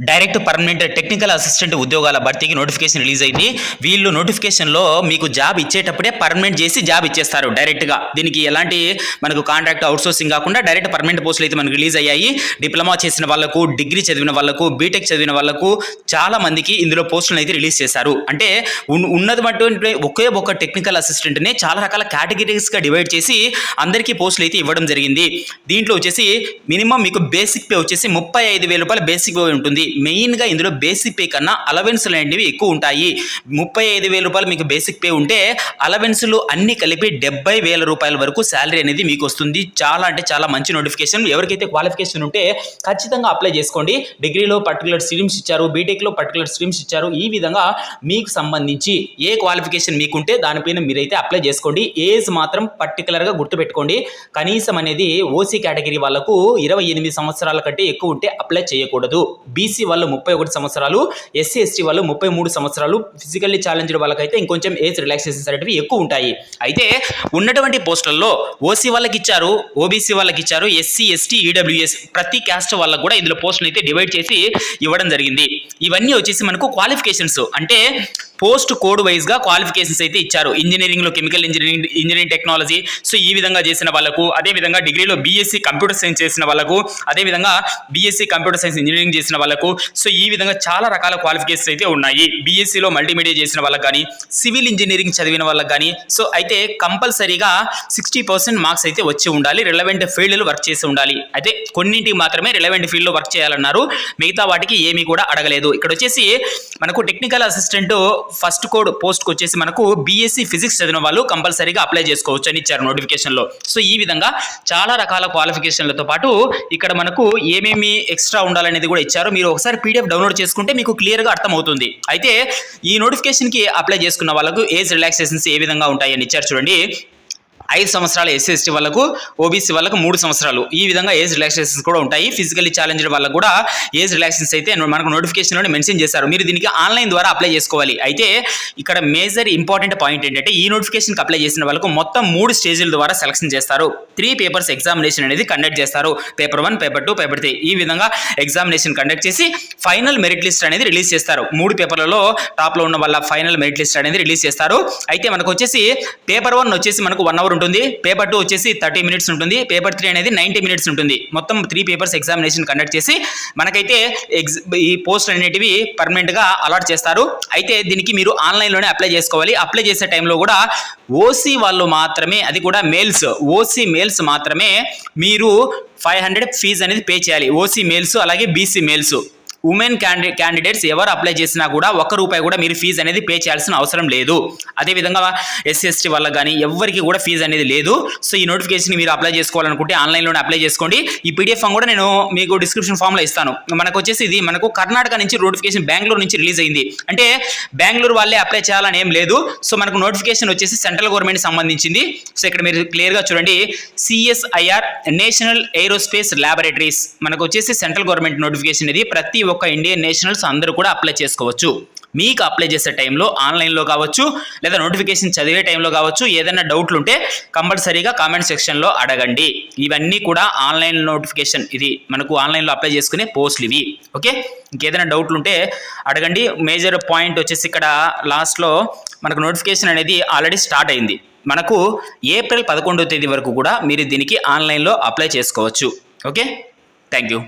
Direct permanent technical assistant ఉద్యోగాల భర్తీకి notification release అయింది. వీళ్ళు నోటిఫికేషన్లో మీకు జాబ్ ఇచ్చేటప్పుడే పర్మనెంట్ చేసి జాబ్ ఇచ్చేస్తారు డైరెక్ట్గా. దీనికి ఎలాంటి మనకు కాంట్రాక్ట్ అవుట్సోర్సింగ్ కాకుండా డైరెక్ట్ పర్మనెంట్ పోస్టులు అయితే మనకు రిలీజ్ అయ్యాయి. డిప్లొమా చేసిన వాళ్ళకు, డిగ్రీ చదివిన వాళ్ళకు, బీటెక్ చదివిన వాళ్ళకు చాలా మందికి ఇందులో పోస్టులను అయితే రిలీజ్ చేశారు. అంటే ఉన్నటువంటి ఒకే ఒక టెక్నికల్ అసిస్టెంట్నే చాలా రకాల కేటగిరీస్గా డివైడ్ చేసి అందరికీ పోస్టులు అయితే ఇవ్వడం జరిగింది. దీంట్లో వచ్చేసి మినిమం మీకు బేసిక్ పే వచ్చేసి 35,000 రూపాయలు బేసిక్ పే ఉంటుంది. మెయిన్గా ఇందులో బేసిక్ పే కన్నా అలవెన్స్లు అనేవి ఎక్కువ ఉంటాయి. 35,000 రూపాయలు మీకు బేసిక్ పే ఉంటే అలవెన్స్లు అన్ని కలిపి 70,000 రూపాయల వరకు శాలరీ అనేది మీకు వస్తుంది. చాలా అంటే చాలా మంచి నోటిఫికేషన్. ఎవరికైతే క్వాలిఫికేషన్ ఉంటే ఖచ్చితంగా అప్లై చేసుకోండి. డిగ్రీలో పర్టికులర్ స్ట్రీమ్స్ ఇచ్చారు, బీటెక్లో పర్టికులర్ స్ట్రీమ్స్ ఇచ్చారు. ఈ విధంగా మీకు సంబంధించి ఏ క్వాలిఫికేషన్ మీకుంటే దానిపైన మీరైతే అప్లై చేసుకోండి. ఏజ్ మాత్రం పర్టికులర్గా గుర్తుపెట్టుకోండి. కనీసం అనేది ఓసీ కేటగిరీ వాళ్ళకు 28 సంవత్సరాల కంటే ఎక్కువ ఉంటే అప్లై చేయకూడదు. బీసీ వాళ్ళు 31 సంవత్సరాలు, ఎస్సీ ఎస్టీ వాళ్ళు 33 సంవత్సరాలు, ఫిజికల్లీ ఛాలెంజ్డ్ వాళ్ళకైతే ఇంకొంచెం ఏజ్ రిలాక్సేషన్స్ అనేవి ఎక్కువ ఉంటాయి. అయితే ఉన్నటువంటి పోస్టుల్లో ఓసీ వాళ్ళకి ఇచ్చారు, ఓబీసీ వాళ్ళకి ఇచ్చారు, ఎస్సీ ఎస్టీ ఈడబ్ల్యూఎస్ ప్రతి క్యాస్ట్ వాళ్ళకు కూడా ఇందులో పోస్టులు అయితే డివైడ్ చేసి ఇవ్వడం జరిగింది. ఇవన్నీ వచ్చేసి మనకు క్వాలిఫికేషన్స్ అంటే పోస్ట్ కోడ్ వైజ్గా క్వాలిఫికేషన్స్ అయితే ఇచ్చారు. ఇంజనీరింగ్లో కెమికల్ ఇంజనీరింగ్ టెక్నాలజీ, సో ఈ విధంగా చేసిన వాళ్ళకు, అదేవిధంగా డిగ్రీలో బీఎస్సీ కంప్యూటర్ సైన్స్ చేసిన వాళ్ళకు, అదేవిధంగా బీఎస్సీ కంప్యూటర్ సైన్స్ ఇంజనీరింగ్ చేసిన వాళ్ళకు, సో ఈ విధంగా చాలా రకాల క్వాలిఫికేషన్స్ అయితే ఉన్నాయి. బీఎస్సీలో మల్టీమీడియా చేసిన వాళ్ళకి కానీ, సివిల్ ఇంజనీరింగ్ చదివిన వాళ్ళకి కానీ, సో అయితే కంపల్సరీగా 60% మార్క్స్ అయితే వచ్చి ఉండాలి. రిలవెంట్ ఫీల్డ్లో వర్క్ చేసి ఉండాలి. అయితే కొన్నింటికి మాత్రమే రిలవెంట్ ఫీల్డ్లో వర్క్ చేయాలన్నారు, మిగతా వాటికి ఏమీ కూడా అడగలేదు. ఇక్కడ వచ్చేసి మనకు టెక్నికల్ అసిస్టెంట్ ఫస్ట్ కోడ్ పోస్ట్కి వచ్చేసి మనకు బీఎస్సీ ఫిజిక్స్ చదివిన వాళ్ళు కంపల్సరీగా అప్లై చేసుకోవచ్చు అని ఇచ్చారు నోటిఫికేషన్లో. సో ఈ విధంగా చాలా రకాల క్వాలిఫికేషన్లతో పాటు ఇక్కడ మనకు ఏమేమి ఎక్స్ట్రా ఉండాలనేది కూడా ఇచ్చారు. మీరు ఒకసారి పీడిఎఫ్ డౌన్లోడ్ చేసుకుంటే మీకు క్లియర్గా అర్థమవుతుంది. అయితే ఈ నోటిఫికేషన్కి అప్లై చేసుకున్న వాళ్ళకు ఏజ్ రిలాక్సేషన్స్ ఏ విధంగా ఉంటాయని ఇచ్చారు చూడండి. 5 సంవత్సరాలు ఎస్సీ ఎస్టీ వాళ్ళకు, ఓబీసీ వాళ్ళకు 3 సంవత్సరాలు, ఈ విధంగా ఏజ్ రిలాక్సేషన్స్ కూడా ఉంటాయి. ఫిజికల్లీ ఛాలెంజ్డ్ వాళ్ళకు కూడా ఏజ్ రిలాక్సేషన్స్ అయితే మనకు నోటిఫికేషన్లోనే మెన్షన్ చేశారు. మీరు దీనికి ఆన్లైన్ ద్వారా అప్లై చేసుకోవాలి. అయితే ఇక్కడ మేజర్ ఇంపార్టెంట్ పాయింట్ ఏంటంటే ఈ నోటిఫికేషన్కి అప్లై చేసిన వాళ్ళకు మొత్తం 3 స్టేజ్ల ద్వారా సెలక్షన్ చేస్తారు. 3 పేపర్స్ ఎగ్జామినేషన్ అనేది కండక్ట్ చేస్తారు. పేపర్ 1, పేపర్ 2, పేపర్ 3 ఈ విధంగా ఎగ్జామినేషన్ కండక్ట్ చేసి ఫైనల్ మెరిట్ లిస్ట్ అనేది రిలీజ్ చేస్తారు. 3 పేపర్లలో టాప్లో ఉన్న వాళ్ళ ఫైనల్ మెరిట్ లిస్ట్ అనేది రిలీజ్ చేస్తారు. అయితే మనకు వచ్చేసి పేపర్ 1 వచ్చేసి మనకు 1 అవర్ ఉంటుంది, పేపర్ 2 వచ్చేసి 30 మినిట్స్ ఉంటుంది, పేపర్ 3 అనేది 90 మినిట్స్ ఉంటుంది. మొత్తం 3 పేపర్స్ ఎగ్జామినేషన్ కండక్ట్ చేసి మనకైతే ఈ పోస్ట్ అనేటివి పర్మనెంట్గా అలాట్ చేస్తారు. అయితే దీనికి మీరు ఆన్లైన్లోనే అప్లై చేసుకోవాలి. అప్లై చేసే టైంలో కూడా ఓసీ వాళ్ళు మాత్రమే, అది కూడా మేల్స్, ఓసీ మేల్స్ మాత్రమే మీరు 500 ఫీజు అనేది పే చేయాలి. ఓసీ మేల్స్ అలాగే బీసీ మేల్స్. ఉమెన్ క్యాండిడేట్స్ ఎవరు అప్లై చేసినా కూడా ₹1 కూడా మీరు ఫీజు అనేది పే చేయాల్సిన అవసరం లేదు. అదేవిధంగా ఎస్సీ ఎస్టీ వాళ్ళకి కానీ ఎవరికి కూడా ఫీజు అనేది లేదు. సో ఈ నోటిఫికేషన్ మీరు అప్లై చేసుకోవాలనుకుంటే ఆన్లైన్లోనే అప్లై చేసుకోండి. ఈ పీడిఎఫ్ కూడా నేను మీకు డిస్క్రిప్షన్ ఫామ్లో ఇస్తాను. మనకు వచ్చేసి ఇది మనకు కర్ణాటక నుంచి నోటిఫికేషన్ బెంగళూరు నుంచి రిలీజ్ అయింది. అంటే బెంగళూరు వాళ్ళే అప్లై చేయాలని ఏం లేదు. సో మనకు నోటిఫికేషన్ వచ్చేసి సెంట్రల్ గవర్నమెంట్ సంబంధించింది. సో ఇక్కడ మీరు క్లియర్గా చూడండి, CSIR నేషనల్ ఏరోస్పేస్ ల్యాబొరేటరీస్ మనకు వచ్చేసి సెంట్రల్ గవర్నమెంట్ నోటిఫికేషన్. ఇది ప్రతి ఒక్క ఇండియన్ నేషనల్స్ అందరూ కూడా అప్లై చేసుకోవచ్చు. మీకు అప్లై చేసే టైంలో ఆన్లైన్లో కావచ్చు, లేదా నోటిఫికేషన్ చదివే టైంలో కావచ్చు, ఏదైనా డౌట్లు ఉంటే కంపల్సరీగా కామెంట్ సెక్షన్లో అడగండి. ఇవన్నీ కూడా ఆన్లైన్ నోటిఫికేషన్, ఇది మనకు ఆన్లైన్లో అప్లై చేసుకునే పోస్టులు ఇవి. ఓకే, ఇంకేదైనా డౌట్లు ఉంటే అడగండి. మేజర్ పాయింట్ వచ్చేసి ఇక్కడ లాస్ట్లో మనకు నోటిఫికేషన్ అనేది ఆల్రెడీ స్టార్ట్ అయింది. మనకు ఏప్రిల్ 11వ తేదీ వరకు కూడా మీరు దీనికి ఆన్లైన్లో అప్లై చేసుకోవచ్చు. Okay, thank you.